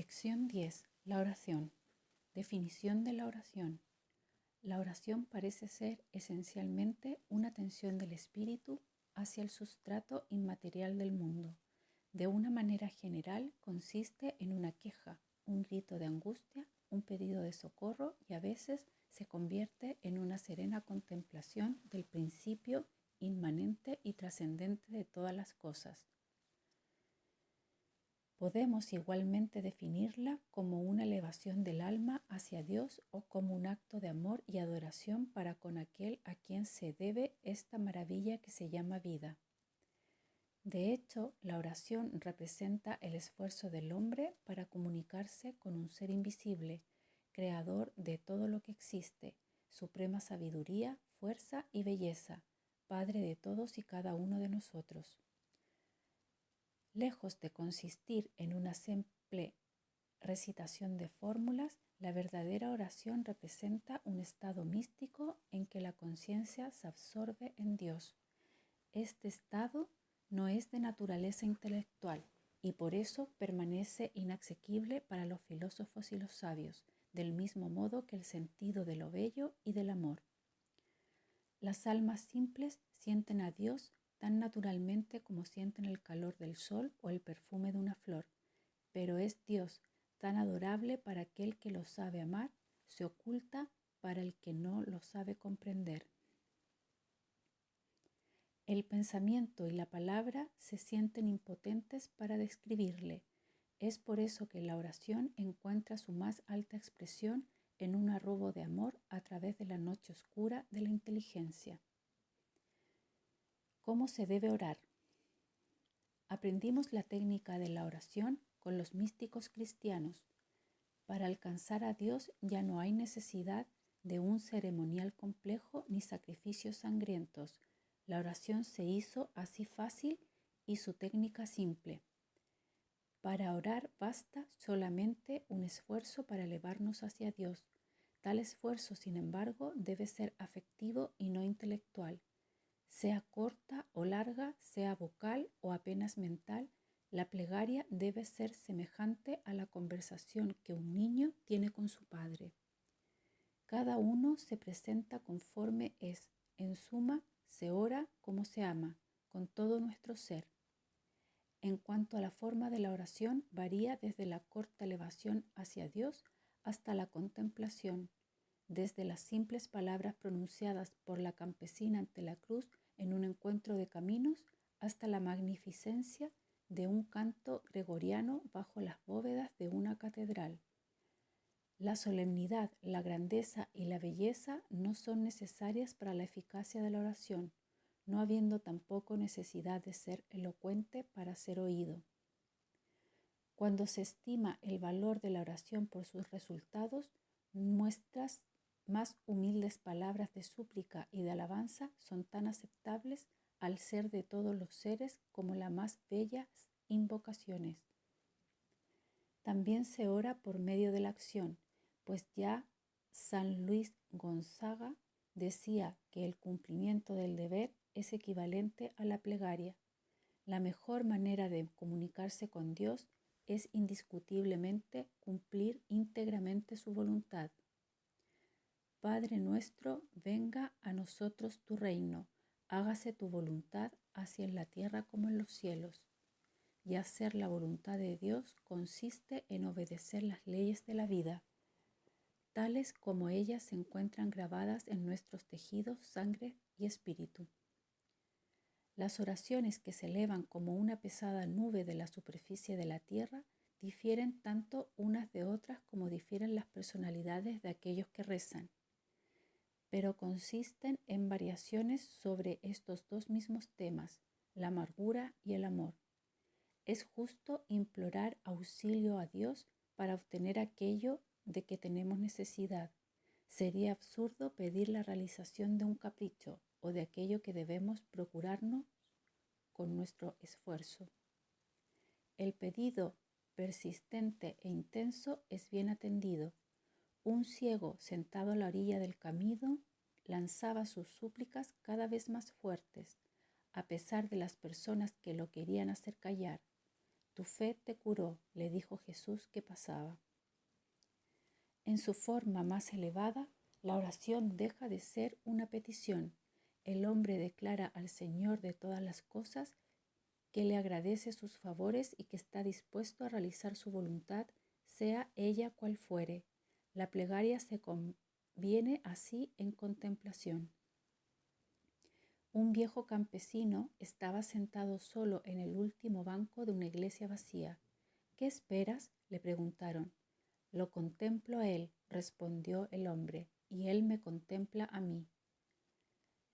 Lección 10. La oración. Definición de la oración. La oración parece ser esencialmente una tensión del espíritu hacia el sustrato inmaterial del mundo. De una manera general, consiste en una queja, un grito de angustia, un pedido de socorro y a veces se convierte en una serena contemplación del principio inmanente y trascendente de todas las cosas. Podemos igualmente definirla como una elevación del alma hacia Dios o como un acto de amor y adoración para con aquel a quien se debe esta maravilla que se llama vida. De hecho, la oración representa el esfuerzo del hombre para comunicarse con un ser invisible, creador de todo lo que existe, suprema sabiduría, fuerza y belleza, Padre de todos y cada uno de nosotros. Lejos de consistir en una simple recitación de fórmulas, la verdadera oración representa un estado místico en que la conciencia se absorbe en Dios. Este estado no es de naturaleza intelectual y por eso permanece inasequible para los filósofos y los sabios, del mismo modo que el sentido de lo bello y del amor. Las almas simples sienten a Dios tan naturalmente como sienten el calor del sol o el perfume de una flor, pero es Dios tan adorable para aquel que lo sabe amar, se oculta para el que no lo sabe comprender. El pensamiento y la palabra se sienten impotentes para describirle. Es por eso que la oración encuentra su más alta expresión en un arrobo de amor a través de la noche oscura de la inteligencia. ¿Cómo se debe orar? Aprendimos la técnica de la oración con los místicos cristianos. Para alcanzar a Dios ya no hay necesidad de un ceremonial complejo ni sacrificios sangrientos. La oración se hizo así fácil y su técnica simple. Para orar basta solamente un esfuerzo para elevarnos hacia Dios. Tal esfuerzo, sin embargo, debe ser afectivo y no intelectual. Sea corta o larga, sea vocal o apenas mental, la plegaria debe ser semejante a la conversación que un niño tiene con su padre. Cada uno se presenta conforme es. En suma, se ora como se ama, con todo nuestro ser. En cuanto a la forma de la oración, varía desde la corta elevación hacia Dios hasta la contemplación, desde las simples palabras pronunciadas por la campesina ante la cruz en un encuentro de caminos hasta la magnificencia de un canto gregoriano bajo las bóvedas de una catedral. La solemnidad, la grandeza y la belleza no son necesarias para la eficacia de la oración, no habiendo tampoco necesidad de ser elocuente para ser oído. Cuando se estima el valor de la oración por sus resultados, nuestras más humildes palabras de súplica y de alabanza son tan aceptables al ser de todos los seres como las más bellas invocaciones. También se ora por medio de la acción, pues ya San Luis Gonzaga decía que el cumplimiento del deber es equivalente a la plegaria. La mejor manera de comunicarse con Dios es indiscutiblemente cumplir íntegramente su voluntad. Padre nuestro, venga a nosotros tu reino, hágase tu voluntad así en la tierra como en los cielos. Y hacer la voluntad de Dios consiste en obedecer las leyes de la vida, tales como ellas se encuentran grabadas en nuestros tejidos, sangre y espíritu. Las oraciones que se elevan como una pesada nube de la superficie de la tierra difieren tanto unas de otras como difieren las personalidades de aquellos que rezan, pero consisten en variaciones sobre estos dos mismos temas, la amargura y el amor. Es justo implorar auxilio a Dios para obtener aquello de que tenemos necesidad. Sería absurdo pedir la realización de un capricho o de aquello que debemos procurarnos con nuestro esfuerzo. El pedido persistente e intenso es bien atendido. Un ciego sentado a la orilla del camino lanzaba sus súplicas cada vez más fuertes, a pesar de las personas que lo querían hacer callar. Tu fe te curó, le dijo Jesús que pasaba. En su forma más elevada, la oración deja de ser una petición. El hombre declara al Señor de todas las cosas que le agradece sus favores y que está dispuesto a realizar su voluntad, sea ella cual fuere. La plegaria se conviene así en contemplación. Un viejo campesino estaba sentado solo en el último banco de una iglesia vacía. ¿Qué esperas?, le preguntaron. Lo contemplo a él, respondió el hombre, y él me contempla a mí.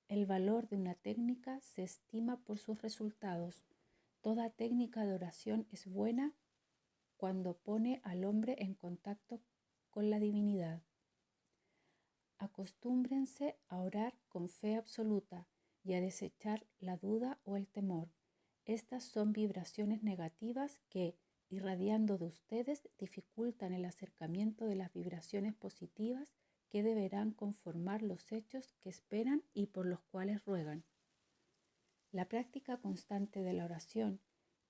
El valor de una técnica se estima por sus resultados. Toda técnica de oración es buena cuando pone al hombre en contacto con la divinidad. Acostúmbrense a orar con fe absoluta y a desechar la duda o el temor. Estas son vibraciones negativas que, irradiando de ustedes, dificultan el acercamiento de las vibraciones positivas que deberán conformar los hechos que esperan y por los cuales ruegan. La práctica constante de la oración,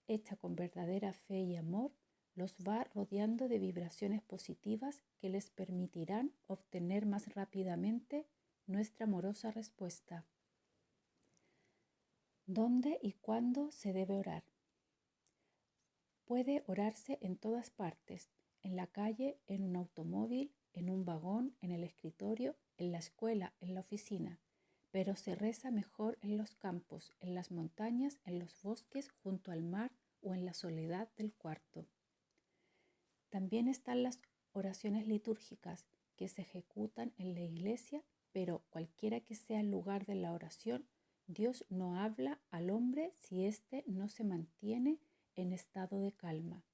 hecha con verdadera fe y amor, los va rodeando de vibraciones positivas que les permitirán obtener más rápidamente nuestra amorosa respuesta. ¿Dónde y cuándo se debe orar? Puede orarse en todas partes, en la calle, en un automóvil, en un vagón, en el escritorio, en la escuela, en la oficina, pero se reza mejor en los campos, en las montañas, en los bosques, junto al mar o en la soledad del cuarto. También están las oraciones litúrgicas que se ejecutan en la iglesia, pero cualquiera que sea el lugar de la oración, Dios no habla al hombre si éste no se mantiene en estado de calma.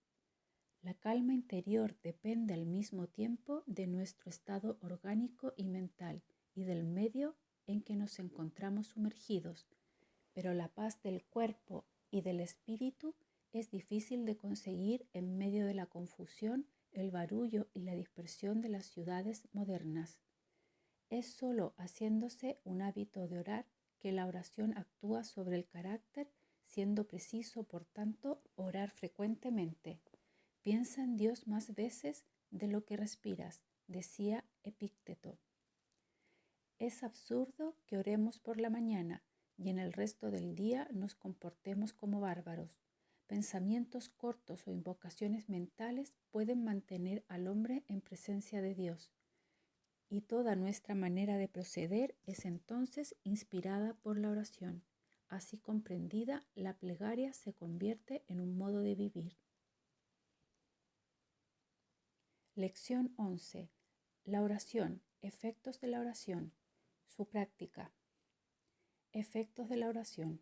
La calma interior depende al mismo tiempo de nuestro estado orgánico y mental y del medio en que nos encontramos sumergidos, pero la paz del cuerpo y del espíritu es difícil de conseguir en medio de la confusión, el barullo y la dispersión de las ciudades modernas. Es solo haciéndose un hábito de orar que la oración actúa sobre el carácter, siendo preciso, por tanto, orar frecuentemente. Piensa en Dios más veces de lo que respiras, decía Epicteto. Es absurdo que oremos por la mañana y en el resto del día nos comportemos como bárbaros. Pensamientos cortos o invocaciones mentales pueden mantener al hombre en presencia de Dios. Y toda nuestra manera de proceder es entonces inspirada por la oración. Así comprendida, la plegaria se convierte en un modo de vivir. Lección 11. La oración. Efectos de la oración. Su práctica. Efectos de la oración.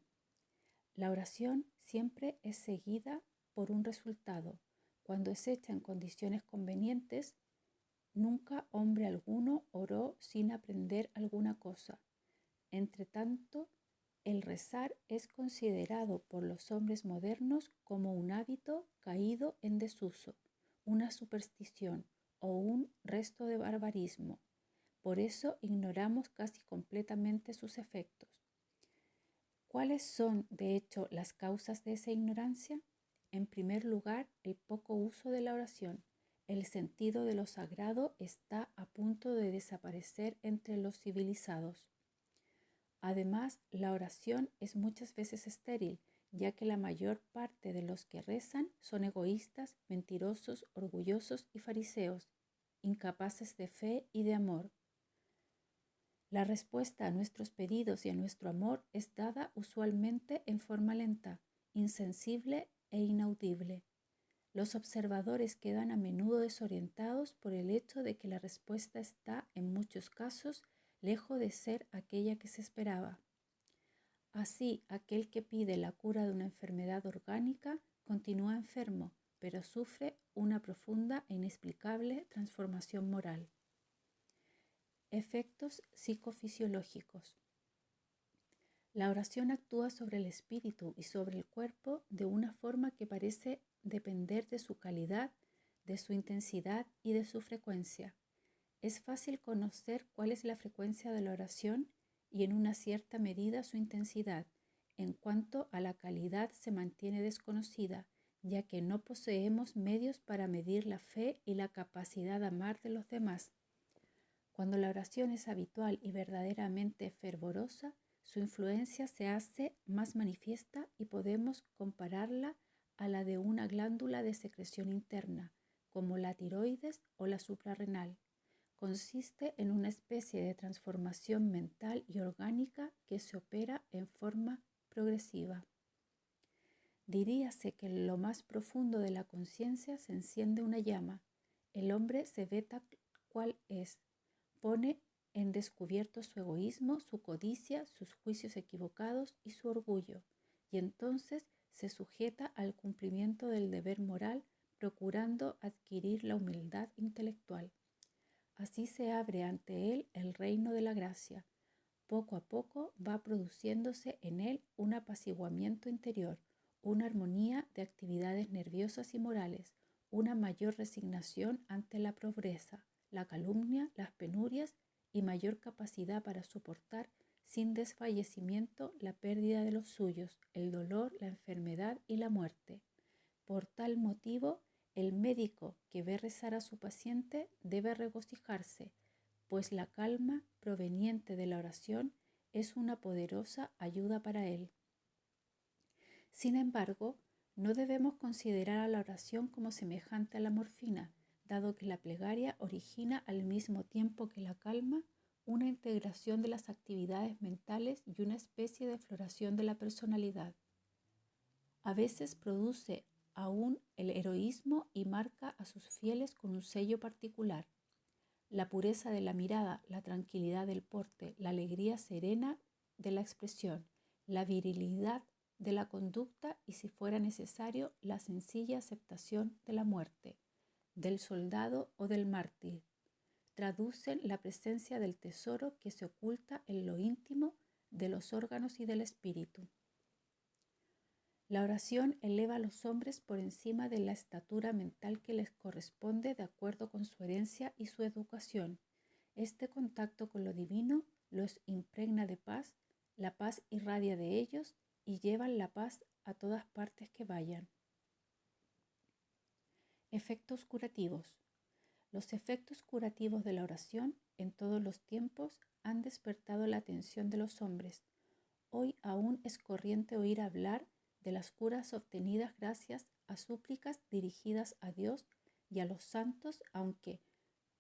La oración siempre es seguida por un resultado. Cuando es hecha en condiciones convenientes, nunca hombre alguno oró sin aprender alguna cosa. Entre tanto, el rezar es considerado por los hombres modernos como un hábito caído en desuso, una superstición o un resto de barbarismo. Por eso ignoramos casi completamente sus efectos. ¿Cuáles son, de hecho, las causas de esa ignorancia? En primer lugar, el poco uso de la oración. El sentido de lo sagrado está a punto de desaparecer entre los civilizados. Además, la oración es muchas veces estéril, ya que la mayor parte de los que rezan son egoístas, mentirosos, orgullosos y fariseos, incapaces de fe y de amor. La respuesta a nuestros pedidos y a nuestro amor es dada usualmente en forma lenta, insensible e inaudible. Los observadores quedan a menudo desorientados por el hecho de que la respuesta está, en muchos casos, lejos de ser aquella que se esperaba. Así, aquel que pide la cura de una enfermedad orgánica continúa enfermo, pero sufre una profunda e inexplicable transformación moral. Efectos psicofisiológicos. La oración actúa sobre el espíritu y sobre el cuerpo de una forma que parece depender de su calidad, de su intensidad y de su frecuencia. Es fácil conocer cuál es la frecuencia de la oración y en una cierta medida su intensidad. En cuanto a la calidad se mantiene desconocida, ya que no poseemos medios para medir la fe y la capacidad de amar de los demás. Cuando la oración es habitual y verdaderamente fervorosa, su influencia se hace más manifiesta y podemos compararla a la de una glándula de secreción interna, como la tiroides o la suprarrenal. Consiste en una especie de transformación mental y orgánica que se opera en forma progresiva. Diríase que en lo más profundo de la conciencia se enciende una llama. El hombre se ve tal cual es, pone en descubierto su egoísmo, su codicia, sus juicios equivocados y su orgullo, y entonces se sujeta al cumplimiento del deber moral, procurando adquirir la humildad intelectual. Así se abre ante él el reino de la gracia. Poco a poco va produciéndose en él un apaciguamiento interior, una armonía de actividades nerviosas y morales, una mayor resignación ante la pobreza, la calumnia, las penurias y mayor capacidad para soportar sin desfallecimiento la pérdida de los suyos, el dolor, la enfermedad y la muerte. Por tal motivo, el médico que ve rezar a su paciente debe regocijarse, pues la calma proveniente de la oración es una poderosa ayuda para él. Sin embargo, no debemos considerar a la oración como semejante a la morfina, dado que la plegaria origina al mismo tiempo que la calma una integración de las actividades mentales y una especie de floración de la personalidad. A veces produce aún el heroísmo y marca a sus fieles con un sello particular. La pureza de la mirada, la tranquilidad del porte, la alegría serena de la expresión, la virilidad de la conducta y, si fuera necesario, la sencilla aceptación de la muerte, del soldado o del mártir, traducen la presencia del tesoro que se oculta en lo íntimo de los órganos y del espíritu. La oración eleva a los hombres por encima de la estatura mental que les corresponde de acuerdo con su herencia y su educación. Este contacto con lo divino los impregna de paz, la paz irradia de ellos y llevan la paz a todas partes que vayan. Efectos curativos. Los efectos curativos de la oración en todos los tiempos han despertado la atención de los hombres. Hoy aún es corriente oír hablar de las curas obtenidas gracias a súplicas dirigidas a Dios y a los santos, aunque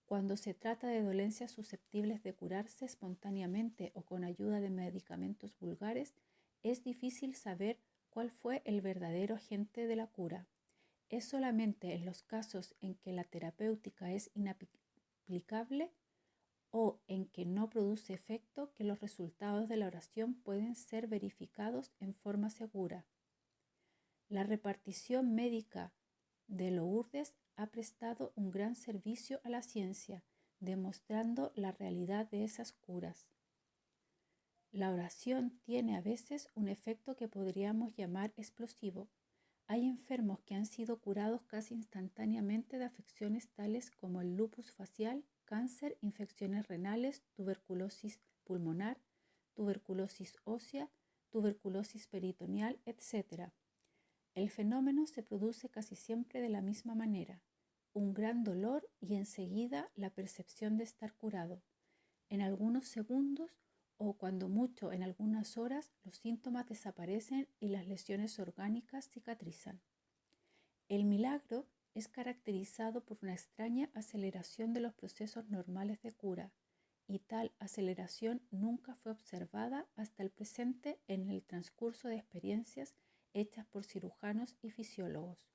cuando se trata de dolencias susceptibles de curarse espontáneamente o con ayuda de medicamentos vulgares, es difícil saber cuál fue el verdadero agente de la cura. Es solamente en los casos en que la terapéutica es inaplicable o en que no produce efecto que los resultados de la oración pueden ser verificados en forma segura. La repartición médica de Lourdes ha prestado un gran servicio a la ciencia, demostrando la realidad de esas curas. La oración tiene a veces un efecto que podríamos llamar explosivo. Hay enfermos que han sido curados casi instantáneamente de afecciones tales como el lupus facial, cáncer, infecciones renales, tuberculosis pulmonar, tuberculosis ósea, tuberculosis peritoneal, etc. El fenómeno se produce casi siempre de la misma manera: un gran dolor y enseguida la percepción de estar curado. En algunos segundos o cuando mucho en algunas horas los síntomas desaparecen y las lesiones orgánicas cicatrizan. El milagro es caracterizado por una extraña aceleración de los procesos normales de cura, y tal aceleración nunca fue observada hasta el presente en el transcurso de experiencias hechas por cirujanos y fisiólogos.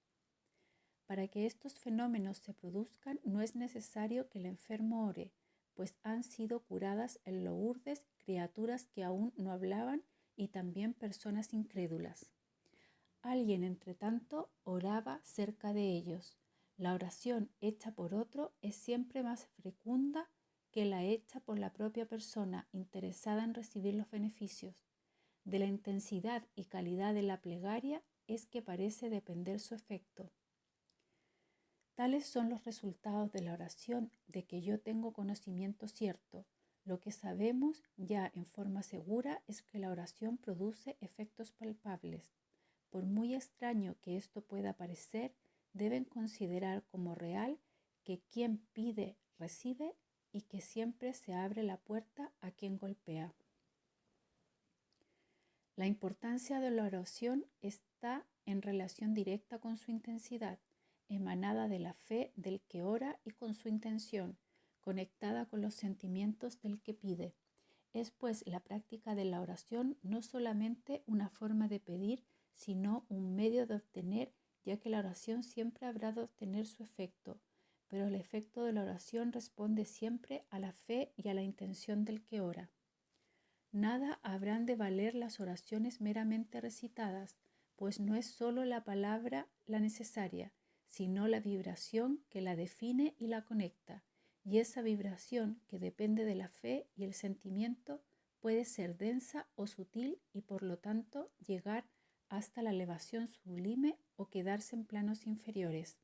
Para que estos fenómenos se produzcan no es necesario que el enfermo ore, pues han sido curadas en Lourdes criaturas que aún no hablaban y también personas incrédulas. Alguien, entre tanto, oraba cerca de ellos. La oración hecha por otro es siempre más fecunda que la hecha por la propia persona interesada en recibir los beneficios. De la intensidad y calidad de la plegaria es que parece depender su efecto. Tales son los resultados de la oración de que yo tengo conocimiento cierto. Lo que sabemos ya en forma segura es que la oración produce efectos palpables. Por muy extraño que esto pueda parecer, deben considerar como real que quien pide recibe y que siempre se abre la puerta a quien golpea. La importancia de la oración está en relación directa con su intensidad, emanada de la fe del que ora y con su intención, conectada con los sentimientos del que pide. Es pues la práctica de la oración no solamente una forma de pedir, sino un medio de obtener, ya que la oración siempre habrá de obtener su efecto, pero el efecto de la oración responde siempre a la fe y a la intención del que ora. Nada habrán de valer las oraciones meramente recitadas, pues no es sólo la palabra la necesaria, sino la vibración que la define y la conecta, y esa vibración que depende de la fe y el sentimiento puede ser densa o sutil y por lo tanto llegar hasta la elevación sublime o quedarse en planos inferiores.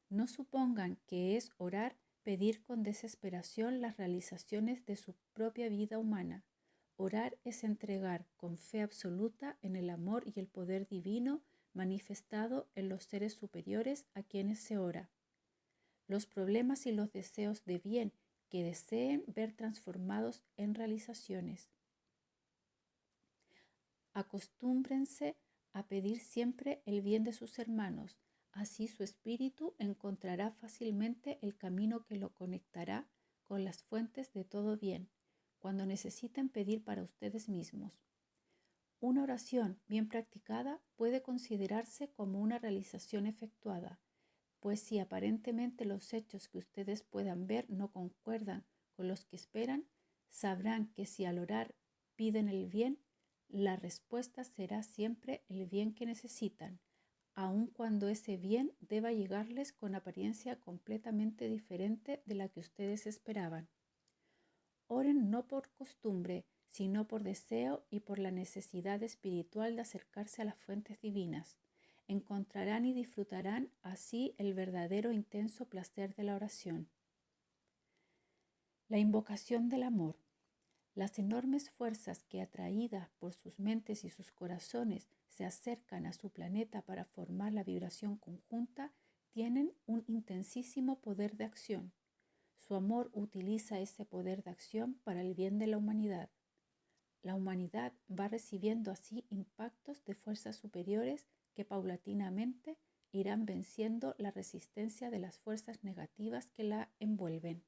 No supongan que es orar pedir con desesperación las realizaciones de su propia vida humana. Orar es entregar con fe absoluta en el amor y el poder divino manifestado en los seres superiores a quienes se ora. Los problemas y los deseos de bien que deseen ver transformados en realizaciones. Acostúmbrense a pedir siempre el bien de sus hermanos. Así su espíritu encontrará fácilmente el camino que lo conectará con las fuentes de todo bien, cuando necesiten pedir para ustedes mismos. Una oración bien practicada puede considerarse como una realización efectuada, pues si aparentemente los hechos que ustedes puedan ver no concuerdan con los que esperan, sabrán que si al orar piden el bien, la respuesta será siempre el bien que necesitan, aun cuando ese bien deba llegarles con apariencia completamente diferente de la que ustedes esperaban. Oren no por costumbre, sino por deseo y por la necesidad espiritual de acercarse a las fuentes divinas. Encontrarán y disfrutarán así el verdadero intenso placer de la oración. La invocación del amor. Las enormes fuerzas que, atraídas por sus mentes y sus corazones, se acercan a su planeta para formar la vibración conjunta, tienen un intensísimo poder de acción. Su amor utiliza ese poder de acción para el bien de la humanidad. La humanidad va recibiendo así impactos de fuerzas superiores que paulatinamente irán venciendo la resistencia de las fuerzas negativas que la envuelven.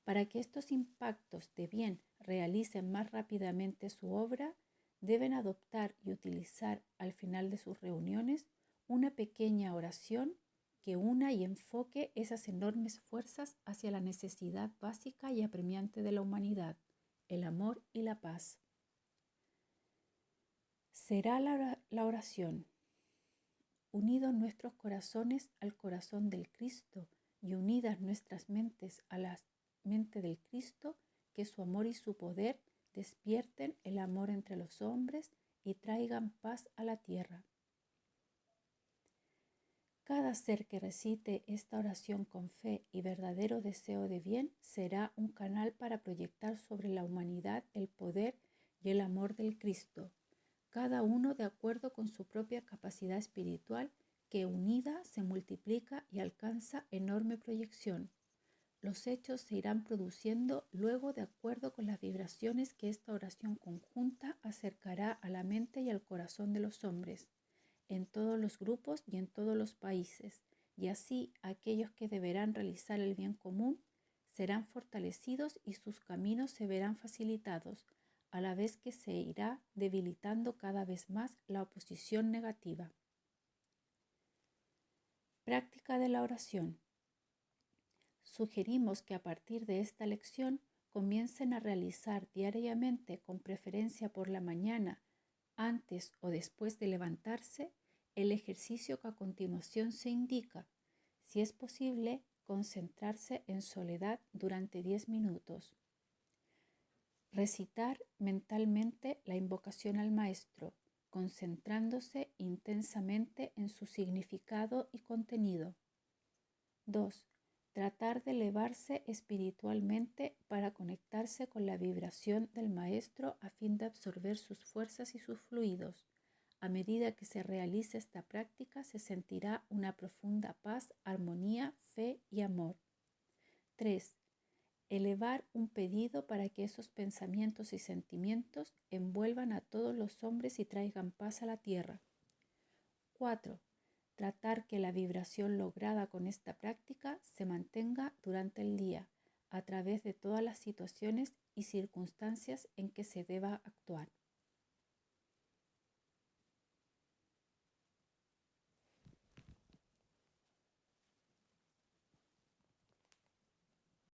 Para que estos impactos de bien realicen más rápidamente su obra, deben adoptar y utilizar al final de sus reuniones una pequeña oración que una y enfoque esas enormes fuerzas hacia la necesidad básica y apremiante de la humanidad, el amor y la paz. Será la oración, unidos nuestros corazones al corazón del Cristo y unidas nuestras mentes a la mente del Cristo, que su amor y su poder despierten el amor entre los hombres y traigan paz a la tierra. Cada ser que recite esta oración con fe y verdadero deseo de bien será un canal para proyectar sobre la humanidad el poder y el amor del Cristo, cada uno de acuerdo con su propia capacidad espiritual que unida se multiplica y alcanza enorme proyección. Los hechos se irán produciendo luego de acuerdo con las vibraciones que esta oración conjunta acercará a la mente y al corazón de los hombres, en todos los grupos y en todos los países, y así aquellos que deberán realizar el bien común serán fortalecidos y sus caminos se verán facilitados, a la vez que se irá debilitando cada vez más la oposición negativa. Práctica de la oración. Sugerimos que a partir de esta lección comiencen a realizar diariamente, con preferencia por la mañana, antes o después de levantarse, el ejercicio que a continuación se indica. Si es posible, concentrarse en soledad durante 10 minutos. Recitar mentalmente la invocación al Maestro, concentrándose intensamente en su significado y contenido. 2. Tratar de elevarse espiritualmente para conectarse con la vibración del Maestro a fin de absorber sus fuerzas y sus fluidos. A medida que se realice esta práctica, se sentirá una profunda paz, armonía, fe y amor. 3. Elevar un pedido para que esos pensamientos y sentimientos envuelvan a todos los hombres y traigan paz a la tierra. 4. Tratar que la vibración lograda con esta práctica se mantenga durante el día, a través de todas las situaciones y circunstancias en que se deba actuar.